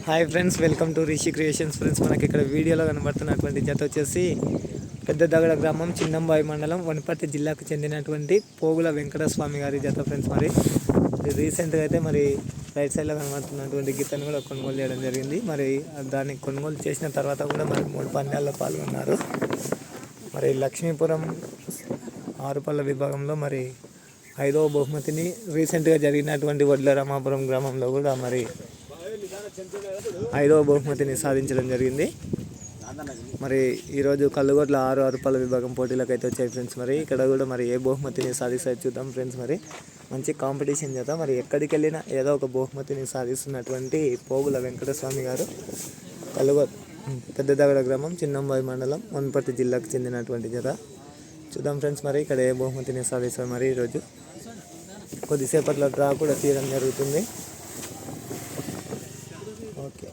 Hi friends, welcome to Rishi creations. Friends, మనకి ఇక్కడ వీడియోలో కనబడుతున్నటువంటి జత వచ్చేసి పెద్ద దగడ గ్రామం, చిన్నంబాయి మండలం, వనపర్తి జిల్లాకు చెందినటువంటి పోగుల వెంకటస్వామి గారి జత. ఫ్రెండ్స్, మరి రీసెంట్గా అయితే మరి రైట్ సైడ్లో కనబడుతున్నటువంటి గీతను కూడా కొనుగోలు చేయడం జరిగింది. మరి దాన్ని కొనుగోలు చేసిన తర్వాత కూడా మరి 3 పందాల్లో పాల్గొన్నారు. మరి లక్ష్మీపురం ఆరుపల్ల విభాగంలో మరి 5వ బహుమతిని రీసెంట్గా జరిగినటువంటి వడ్ల రామాపురం గ్రామంలో కూడా మరి 5వ బహుమతిని సాధించడం జరిగింది. మరి ఈరోజు కల్లుగొట్ల 6 అరుపల్ల విభాగం పోటీలకు అయితే వచ్చాయి. ఫ్రెండ్స్, మరి ఇక్కడ కూడా మరి ఏ బహుమతిని సాధిస్తాయి చూద్దాం. ఫ్రెండ్స్, మరి మంచి కాంపిటీషన్ చేద్దాం. మరి ఎక్కడికి వెళ్ళినా ఏదో ఒక బహుమతిని సాధిస్తున్నటువంటి పోగుల వెంకటస్వామి గారు, కల్లుగొట్ పెద్ద దగడ గ్రామం, చిన్నంబాయి మండలం, వనపర్తి జిల్లాకు చెందినటువంటి జత. చూద్దాం ఫ్రెండ్స్, మరి ఇక్కడ ఏ బహుమతిని సాధిస్తారు. మరి ఈరోజు కొద్దిసేపట్లో డ్రా కూడా తీయడం జరుగుతుంది. ఓకే.